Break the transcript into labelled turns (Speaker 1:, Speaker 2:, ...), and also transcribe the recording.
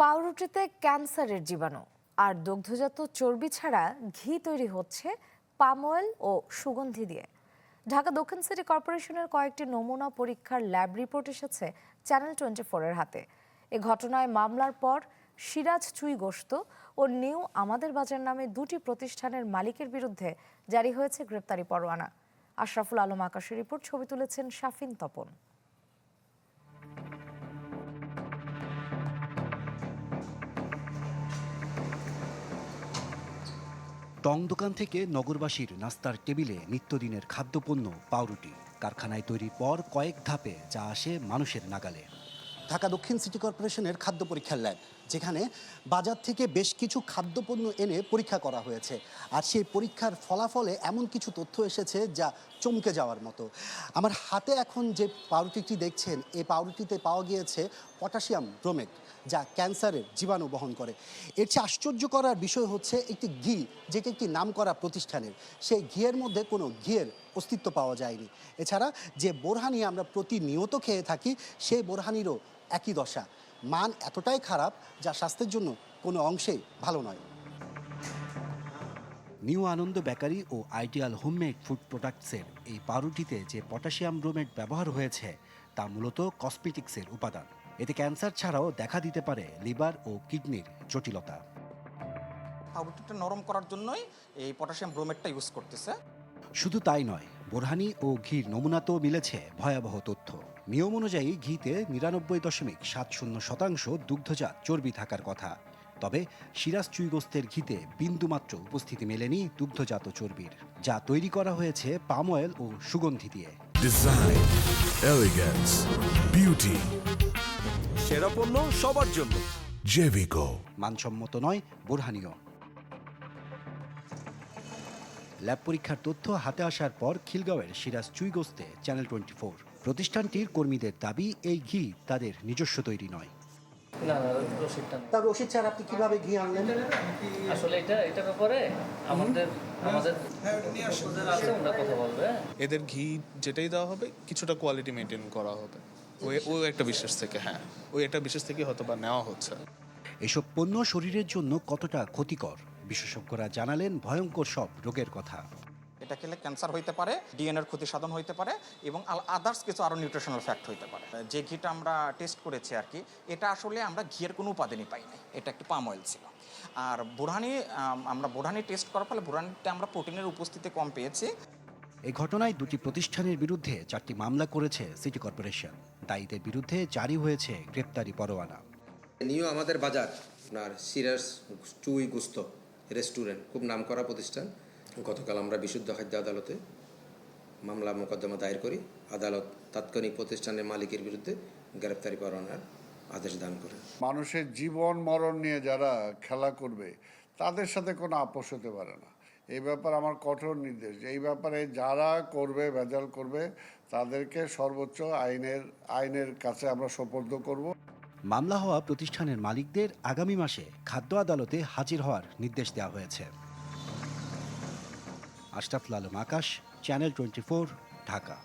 Speaker 1: পাউরুটিতে ক্যান্সারের জীবাণু আর দুগ্ধজাত চর্বি ছাড়া ঘি তৈরি হচ্ছে পাম অয়েল ও সুগন্ধি দিয়ে। ঢাকা দক্ষিণ সিটি কর্পোরেশনের কয়েকটি নমুনা পরীক্ষার ল্যাব রিপোর্ট এসেছে চ্যানেল 24-এর হাতে। এ ঘটনায় মামলার পর সিরাজ চুই গোশত ও নিউ আমাদের বাজার নামে দুটি প্রতিষ্ঠানের মালিকের বিরুদ্ধে জারি হয়েছে গ্রেপ্তারি পরোয়ানা। আশরাফুল আলম আকাশের রিপোর্ট, ছবি তুলেছেন শাফিন তপন।
Speaker 2: টং দোকান থেকে নগরবাসীর নাস্তার টেবিলে নিত্যদিনের খাদ্যপণ্য পাউরুটি কারখানায় তৈরির পর কয়েক ধাপে যা আসে মানুষের নাগালে।
Speaker 3: ঢাকা দক্ষিণ সিটি কর্পোরেশনের খাদ্য পরীক্ষার ল্যাব, যেখানে বাজার থেকে বেশ কিছু খাদ্যপণ্য এনে পরীক্ষা করা হয়েছে। আর সেই পরীক্ষার ফলাফলে এমন কিছু তথ্য এসেছে যা চমকে যাওয়ার মতো। আমার হাতে এখন যে পাউরুটিটি দেখছেন, এই পাউরুটিতে পাওয়া গিয়েছে পটাশিয়াম ব্রোমেট, যা ক্যান্সারের জীবাণু বহন করে। এর চেয়ে আশ্চর্য করার বিষয় হচ্ছে একটি ঘি, যেটি একটি নামকরা প্রতিষ্ঠানের, সেই ঘিয়ের মধ্যে কোনো ঘিয়ের অস্তিত্ব পাওয়া যায়নি। এছাড়া যে বোরহানি আমরা প্রতিনিয়ত খেয়ে থাকি, সেই বোরহানিরও একই দশা। মান এতটাই খারাপ যা স্বাস্থ্যের জন্য কোনো অংশেই ভালো নয়।
Speaker 2: নিউ আনন্দ বেকারি ও আইডিয়াল হোমমেড ফুড প্রোডাক্টসের এই পাউরুটিতে যে পটাশিয়াম ব্রোমেট ব্যবহার হয়েছে তা মূলত কসমেটিক্সের উপাদান। এতে ক্যান্সার ছাড়াও দেখা দিতে পারে লিভার ও কিডনির জটিলতা।
Speaker 4: পাউরুটিটা নরম করার জন্যই এই পটাশিয়াম ব্রোমেটটা ইউজ করতেছে।
Speaker 2: শুধু তাই নয়, বোরহানি ও ঘির নমুনাতেও মিলেছে ভয়াবহ তথ্য। নিয়ম অনুযায়ী ঘিতে 99.70% দুগ্ধজাত চর্বি থাকার কথা। তবে সিরাজ চুই গোশতের ঘিতে বিন্দুমাত্র উপস্থিতি মেলেনি দুগ্ধজাত চর্বির, যা তৈরি করা হয়েছে পাম অয়েল ও সুগন্ধি দিয়ে।
Speaker 5: ডিজাইন, এলিগেন্স, বিউটি,
Speaker 6: সেরা পণ্য সবার জন্য।
Speaker 5: জেভিকো।
Speaker 2: মানসম্মত নয় বোরহানিও। ল্যাব পরীক্ষার তথ্য হাতে আসার পর খিলগাঁওয়ের সিরাজ চুই গোশতে চ্যানেল 24। প্রতিষ্ঠানটির কর্মীদের দাবি, এই ঘি তাদের নিজস্ব তৈরি নয়।
Speaker 7: না রসিদটা নেই।
Speaker 3: তার রসিদ ছাড়া আপনি কিভাবে ঘি আনলেন?
Speaker 7: আসলে এটার ব্যাপারে আমাদের আছে, ওরা কথা বলবে।
Speaker 8: এদের ঘি যেটাই দেওয়া হবে কিছুটা কোয়ালিটি মেনটেন করা হবে, ওই একটা বিশ্বাস থেকে, হ্যাঁ ওই একটা বিশ্বাস থেকে হয়তো বা নেওয়া হচ্ছে।
Speaker 2: এসব পণ্য শরীরের জন্য কতটা ক্ষতিকর, বিশেষজ্ঞরা জানালেন ভয়ঙ্কর সব রোগের কথা।
Speaker 4: এটা খেলে ক্যান্সার হইতে পারে, ডিএনএর ক্ষতি সাধন হইতে পারে এবং আদার্স কিছু আরও নিউট্রিশনাল ফ্যাক্ট হইতে পারে। যে ঘিটা আমরা টেস্ট করেছি আর কি, এটা আসলে আমরা ঘিয়ের কোনো উপাদানই পাই নাই, এটা একটি পাম অয়েল ছিল। আর আমরা বোরহানি টেস্ট করার ফলে বোরহানিতে আমরা প্রোটিনের উপস্থিতি কম পেয়েছি।
Speaker 2: এই ঘটনায় দুটি প্রতিষ্ঠানের বিরুদ্ধে 4টি মামলা করেছে সিটি কর্পোরেশন। দায়ীদের বিরুদ্ধে জারি হয়েছে গ্রেপ্তারি পরোয়ানা।
Speaker 9: নিউ আমাদের বাজার আপনার সিরাজ চুই গোশত রেস্টুরেন্ট, খুব নামকরা প্রতিষ্ঠান। গতকাল আমরা বিশুদ্ধ খাদ্য আদালতে মামলা মোকদ্দমা দায়ের করি। আদালত তাৎক্ষণিক প্রতিষ্ঠানের মালিকের বিরুদ্ধে গ্রেপ্তারি পরোয়ানার আদেশ দান করেন।
Speaker 10: মানুষের জীবন মরণ নিয়ে যারা খেলা করবে তাদের সাথে কোনো আপোষ হতে পারে না। এই ব্যাপারে আমার কঠোর নির্দেশ, এই ব্যাপারে যারা করবে, ভেজাল করবে, তাদেরকে সর্বোচ্চ আইনের কাছে আমরা সোপর্দ করব।
Speaker 2: মামলা হওয়া প্রতিষ্ঠানের মালিকদের আগামী মাসে খাদ্য আদালতে হাজির হওয়ার নির্দেশ দেওয়া হয়েছে। আশরাফুল আলম আকাশ, চ্যানেল 24, ঢাকা।